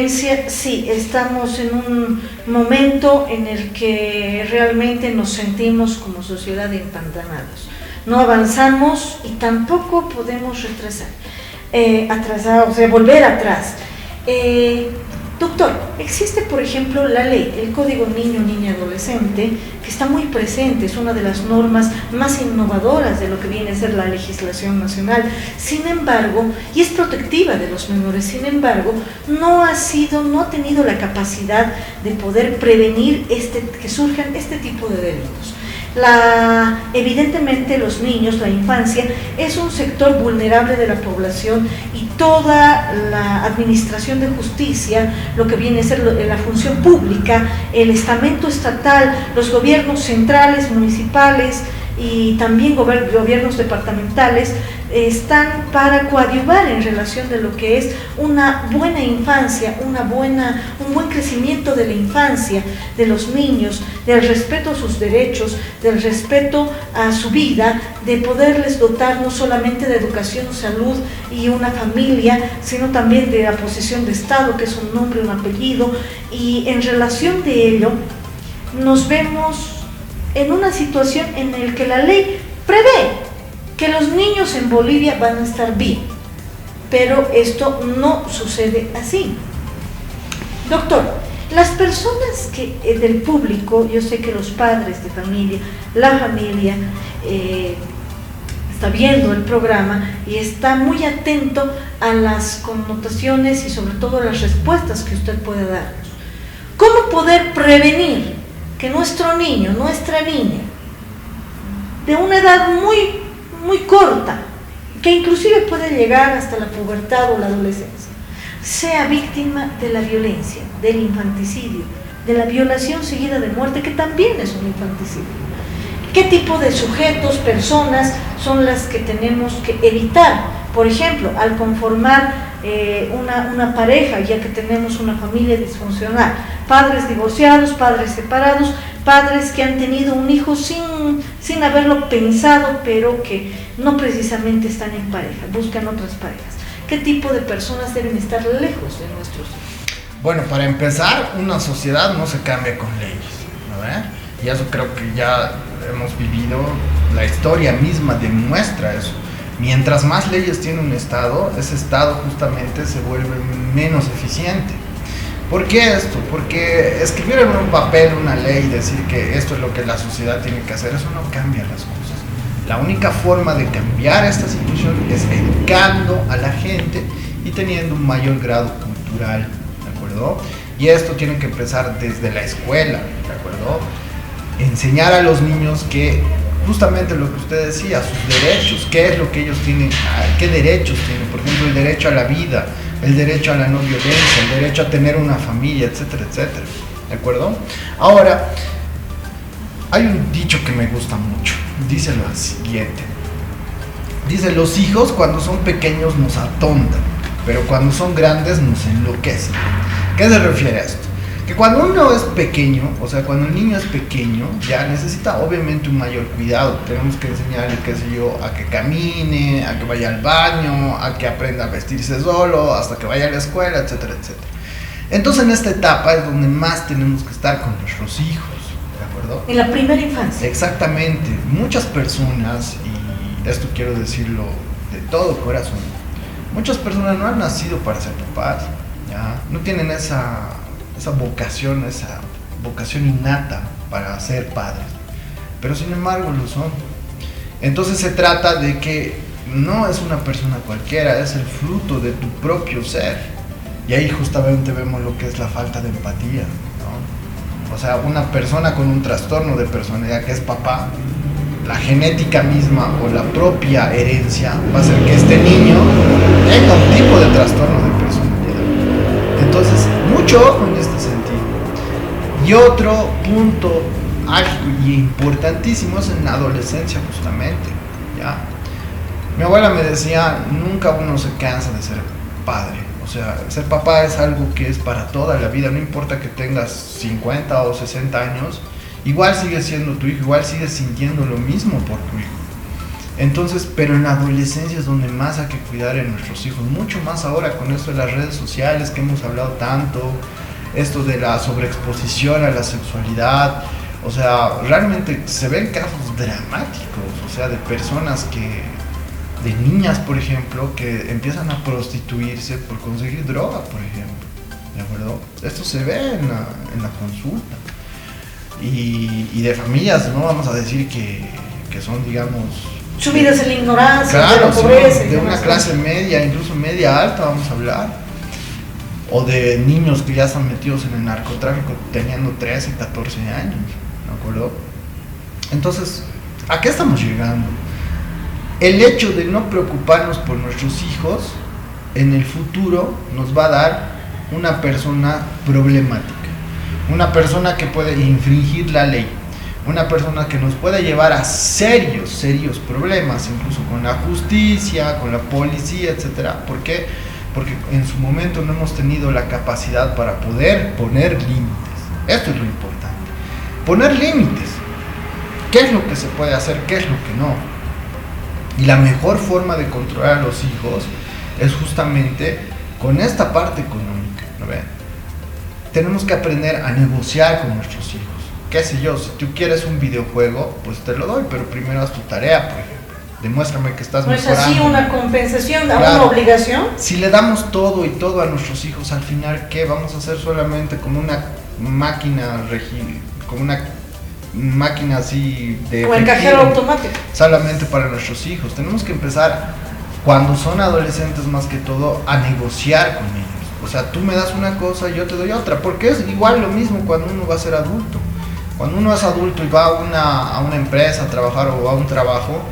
violencia, sí, estamos en un momento en el que realmente nos sentimos como sociedad empantanados. No avanzamos y tampoco podemos volver atrás. Doctor, existe por ejemplo la ley, el Código Niño, Niña, Adolescente, que está muy presente, es una de las normas más innovadoras de lo que viene a ser la legislación nacional. Sin embargo, y es protectiva de los menores, sin embargo, no ha tenido la capacidad de poder prevenir que surjan este tipo de delitos. Evidentemente los niños, la infancia, es un sector vulnerable de la población y toda la administración de justicia, lo que viene a ser la función pública, el estamento estatal, los gobiernos centrales, municipales y también gobiernos departamentales, están para coadyuvar en relación de lo que es una buena infancia, un buen crecimiento de la infancia, de los niños, del respeto a sus derechos, del respeto a su vida, de poderles dotar no solamente de educación, salud y una familia, sino también de la posesión de Estado, que es un nombre, un apellido, y en relación de ello nos vemos en una situación en la que la ley prevé que los niños en Bolivia van a estar bien, pero esto no sucede así. Doctor, las personas del público, yo sé que los padres de familia, la familia está viendo el programa y está muy atento a las connotaciones y sobre todo a las respuestas que usted puede darnos. ¿Cómo poder prevenir que nuestro niño, nuestra niña, de una edad muy corta, que inclusive puede llegar hasta la pubertad o la adolescencia, sea víctima de la violencia, del infanticidio, de la violación seguida de muerte, que también es un infanticidio? ¿Qué tipo de sujetos, personas son las que tenemos que evitar? Por ejemplo, al conformar una pareja, ya que tenemos una familia disfuncional, padres divorciados, padres separados, padres que han tenido un hijo sin haberlo pensado, pero que no precisamente están en pareja, buscan otras parejas. ¿Qué tipo de personas deben estar lejos de nuestros hijos? Bueno, para empezar, una sociedad no se cambia con leyes, ¿no? Y eso creo que ya hemos vivido, la historia misma demuestra eso. Mientras más leyes tiene un Estado, ese Estado justamente se vuelve menos eficiente. ¿Por qué esto? Porque escribir en un papel una ley y decir que esto es lo que la sociedad tiene que hacer, eso no cambia las cosas. La única forma de cambiar esta situación es educando a la gente y teniendo un mayor grado cultural, ¿de acuerdo? Y esto tiene que empezar desde la escuela, ¿de acuerdo? Enseñar a los niños que justamente lo que usted decía, sus derechos, qué es lo que ellos tienen, qué derechos tienen, por ejemplo, el derecho a la vida, el derecho a la no violencia, el derecho a tener una familia, etcétera, etcétera, ¿de acuerdo? Ahora, hay un dicho que me gusta mucho, dice lo siguiente, dice: los hijos cuando son pequeños nos atontan, pero cuando son grandes nos enloquecen. ¿Qué se refiere a esto? Que cuando uno es pequeño, o sea, cuando el niño es pequeño, ya necesita obviamente un mayor cuidado. Tenemos que enseñarle, qué sé yo, a que camine, a que vaya al baño, a que aprenda a vestirse solo, hasta que vaya a la escuela, etcétera, etcétera. Entonces en esta etapa es donde más tenemos que estar con nuestros hijos, ¿de acuerdo? En la primera infancia. Exactamente. Muchas personas, y esto quiero decirlo de todo corazón, muchas personas no han nacido para ser papás, ¿ya? No tienen esa vocación innata para ser padres, pero sin embargo lo son. Entonces se trata de que no es una persona cualquiera, es el fruto de tu propio ser, y ahí justamente vemos lo que es la falta de empatía, ¿no? O sea, una persona con un trastorno de personalidad que es papá, la genética misma o la propia herencia va a hacer que este niño tenga un tipo de trastorno de personalidad. Entonces, mucho ojo en este sentido. Y otro punto álgico y importantísimo es en la adolescencia justamente, ¿ya? Mi abuela me decía, nunca uno se cansa de ser padre. O sea, ser papá es algo que es para toda la vida, no importa que tengas 50 o 60 años, igual sigues siendo tu hijo, igual sigues sintiendo lo mismo por tu hijo. Entonces, pero en la adolescencia es donde más hay que cuidar a nuestros hijos, mucho más ahora con esto de las redes sociales que hemos hablado tanto, esto de la sobreexposición a la sexualidad. O sea, realmente se ven casos dramáticos, o sea, de personas de niñas, por ejemplo, que empiezan a prostituirse por conseguir droga, por ejemplo, ¿de acuerdo? Esto se ve en la consulta. Y de familias, no vamos a decir que son, digamos... sumidas en la ignorancia, claro, de la pobreza. De una clase media, incluso media alta, vamos a hablar. O de niños que ya están metidos en el narcotráfico teniendo 13, 14 años, ¿de acuerdo? Entonces, ¿a qué estamos llegando? El hecho de no preocuparnos por nuestros hijos en el futuro nos va a dar una persona problemática, una persona que puede infringir la ley, una persona que nos puede llevar a serios problemas, incluso con la justicia, con la policía, etcétera. ¿Por qué? Porque en su momento no hemos tenido la capacidad para poder poner límites. Esto es lo importante. Poner límites. ¿Qué es lo que se puede hacer? ¿Qué es lo que no? Y la mejor forma de controlar a los hijos es justamente con esta parte económica, ¿no ven? Tenemos que aprender a negociar con nuestros hijos. Qué sé yo, si tú quieres un videojuego, pues te lo doy, pero primero haz tu tarea, por ejemplo. Demuéstrame que estás mejorando. ¿No es así una compensación, claro, una obligación? Si le damos todo y todo a nuestros hijos, al final, ¿qué? Vamos a hacer solamente como una máquina como una máquina así de... o el cajero automático. Solamente para nuestros hijos. Tenemos que empezar, cuando son adolescentes más que todo, a negociar con ellos. O sea, tú me das una cosa y yo te doy otra, porque es igual lo mismo cuando uno va a ser adulto. Cuando uno es adulto y va a una empresa a trabajar o a un trabajo,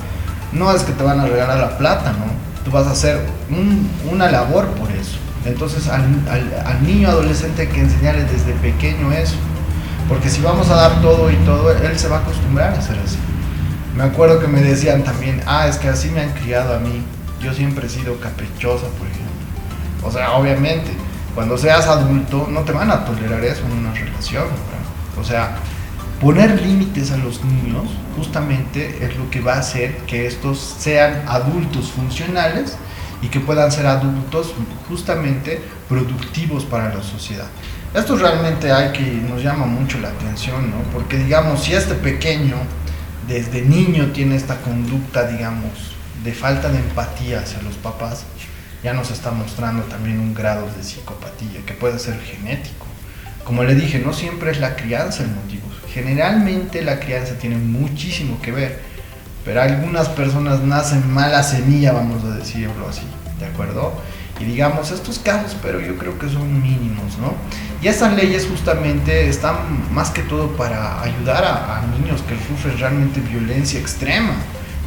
no es que te van a regalar la plata, ¿no? Tú vas a hacer una labor por eso. Entonces al niño adolescente hay que enseñarle desde pequeño eso, porque si vamos a dar todo y todo, él se va a acostumbrar a hacer así. Me acuerdo que me decían también, es que así me han criado a mí, yo siempre he sido caprichosa, por ejemplo. O sea, obviamente, cuando seas adulto no te van a tolerar eso en una relación, ¿verdad? O sea, poner límites a los niños justamente es lo que va a hacer que estos sean adultos funcionales y que puedan ser adultos justamente productivos para la sociedad. Esto realmente nos llama mucho la atención, ¿no? Porque digamos, si este pequeño desde niño tiene esta conducta, digamos, de falta de empatía hacia los papás, ya nos está mostrando también un grado de psicopatía que puede ser genético. Como le dije, no siempre es la crianza el motivo. Generalmente la crianza tiene muchísimo que ver, pero algunas personas nacen mala semilla, vamos a decirlo así, ¿de acuerdo? Y digamos, estos casos, pero yo creo que son mínimos, ¿no? Y estas leyes justamente están más que todo para ayudar a niños que sufren realmente violencia extrema,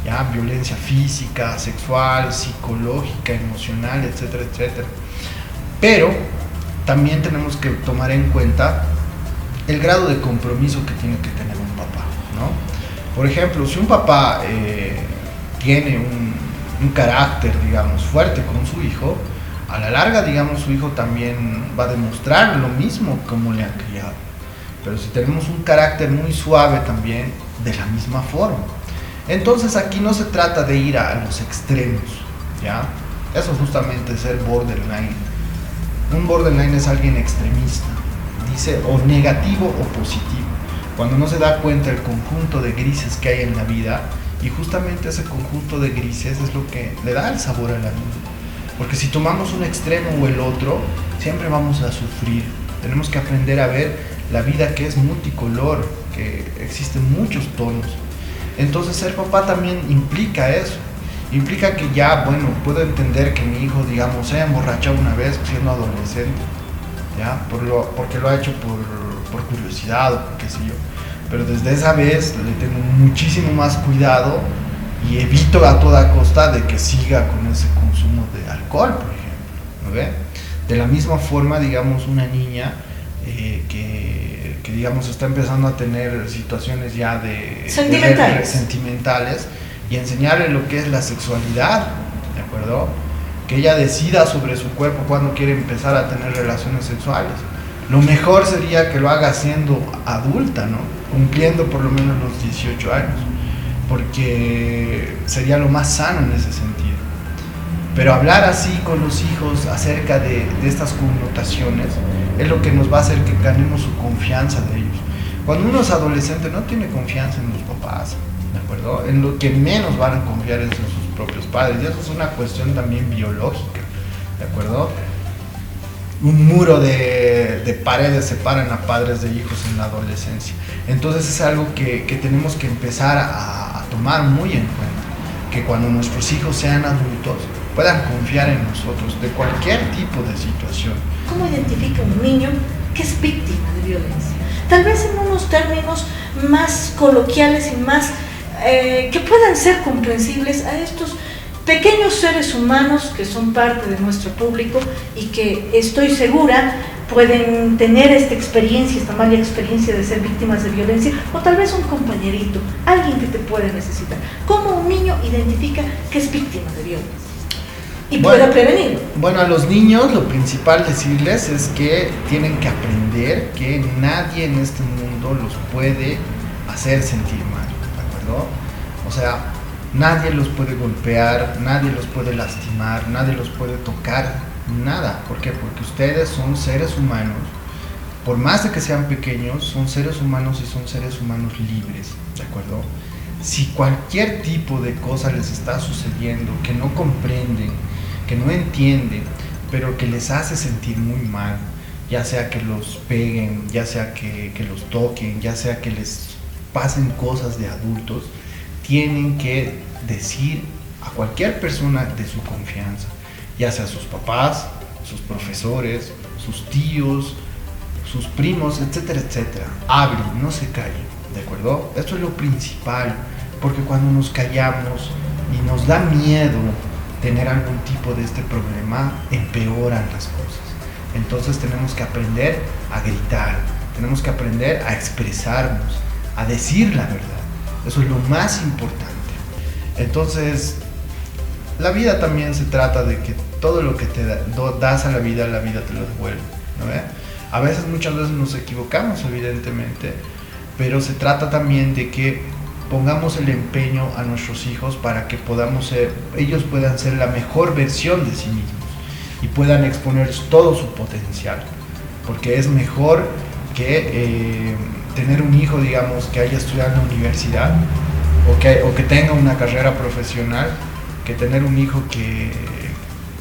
¿ya? Violencia física, sexual, psicológica, emocional, etcétera, etcétera. Pero también tenemos que tomar en cuenta el grado de compromiso que tiene que tener un papá, ¿no? Por ejemplo, si un papá tiene un carácter, digamos, fuerte con su hijo, a la larga, digamos, su hijo también va a demostrar lo mismo como le han criado. Pero si tenemos un carácter muy suave también, de la misma forma. Entonces aquí no se trata de ir a los extremos, ¿ya? Eso justamente es ser borderline. Un borderline es alguien extremista, dice o negativo o positivo, cuando no se da cuenta del conjunto de grises que hay en la vida, y justamente ese conjunto de grises es lo que le da el sabor a la vida. Porque si tomamos un extremo o el otro, siempre vamos a sufrir. Tenemos que aprender a ver la vida que es multicolor, que existen muchos tonos. Entonces ser papá también implica eso. Implica que ya, bueno, puedo entender que mi hijo, digamos, se haya emborrachado una vez siendo adolescente, ¿ya? Porque lo ha hecho por curiosidad o por qué sé yo. Pero desde esa vez le tengo muchísimo más cuidado y evito a toda costa de que siga con ese consumo de alcohol, por ejemplo, ¿no ve? De la misma forma, digamos, una niña que digamos está empezando a tener situaciones ya de sentimentales, y enseñarle lo que es la sexualidad, ¿de acuerdo? Que ella decida sobre su cuerpo cuando quiere empezar a tener relaciones sexuales. Lo mejor sería que lo haga siendo adulta, ¿no? Cumpliendo por lo menos los 18 años. porque sería lo más sano en ese sentido. Pero hablar así con los hijos acerca de estas connotaciones es lo que nos va a hacer que ganemos su confianza de ellos. Cuando uno es adolescente no tiene confianza en los papás, ¿de acuerdo? En lo que menos van a confiar es en sus propios padres, y eso es una cuestión también biológica, ¿de acuerdo? Un muro de paredes separan a padres de hijos en la adolescencia. Entonces es algo que tenemos que empezar a tomar muy en cuenta, que cuando nuestros hijos sean adultos puedan confiar en nosotros de cualquier tipo de situación. ¿Cómo identifica un niño que es víctima de violencia? Tal vez en unos términos más coloquiales y más que puedan ser comprensibles a estos pequeños seres humanos que son parte de nuestro público y que estoy segura pueden tener esta experiencia, esta mala experiencia de ser víctimas de violencia, o tal vez un compañerito, alguien que te puede necesitar. ¿Cómo un niño identifica que es víctima de violencia y puede prevenirlo? Bueno, a los niños lo principal decirles es que tienen que aprender que nadie en este mundo los puede hacer sentir mal, ¿de acuerdo? O sea, nadie los puede golpear, nadie los puede lastimar, nadie los puede tocar, nada. ¿Por qué? Porque ustedes son seres humanos, por más de que sean pequeños, son seres humanos y son seres humanos libres, ¿de acuerdo? Si cualquier tipo de cosa les está sucediendo, que no comprenden, que no entienden, pero que les hace sentir muy mal, ya sea que los peguen, ya sea que los toquen, ya sea que les pasen cosas de adultos, tienen que decir a cualquier persona de su confianza, ya sea sus papás, sus profesores, sus tíos, sus primos, etcétera, etcétera. Hablen, no se callen, ¿de acuerdo? Esto es lo principal, porque cuando nos callamos y nos da miedo tener algún tipo de este problema, empeoran las cosas. Entonces tenemos que aprender a gritar, tenemos que aprender a expresarnos, a decir la verdad. Eso es lo más importante. Entonces, la vida también se trata de que todo lo que te das a la vida te lo devuelve, ¿no ve? A veces, muchas veces nos equivocamos, evidentemente, pero se trata también de que pongamos el empeño a nuestros hijos para que ellos puedan ser la mejor versión de sí mismos y puedan exponer todo su potencial, porque es mejor que tener un hijo, digamos, que haya estudiado en la universidad o que tenga una carrera profesional, que tener un hijo que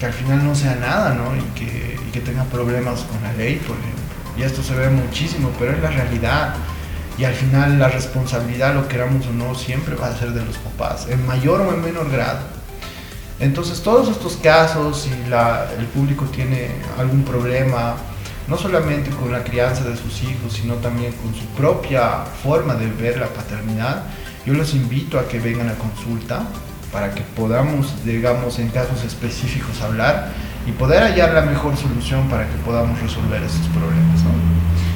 al final no sea nada, ¿no? y que tenga problemas con la ley, por ejemplo. Y esto se ve muchísimo, pero es la realidad. Y al final la responsabilidad, lo queramos o no, siempre va a ser de los papás, en mayor o en menor grado. Entonces todos estos casos, si el público tiene algún problema, no solamente con la crianza de sus hijos, sino también con su propia forma de ver la paternidad, yo los invito a que vengan a consulta para que podamos, digamos, en casos específicos hablar y poder hallar la mejor solución para que podamos resolver esos problemas, ¿no?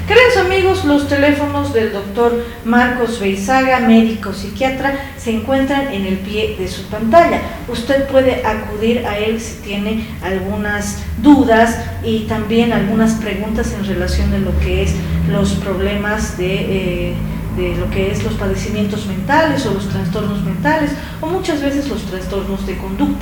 Queridos amigos, los teléfonos del doctor Marcos Beizaga, médico psiquiatra, se encuentran en el pie de su pantalla. Usted puede acudir a él si tiene algunas dudas y también algunas preguntas en relación de lo que es los problemas de lo que es los padecimientos mentales o los trastornos mentales, o muchas veces los trastornos de conducta.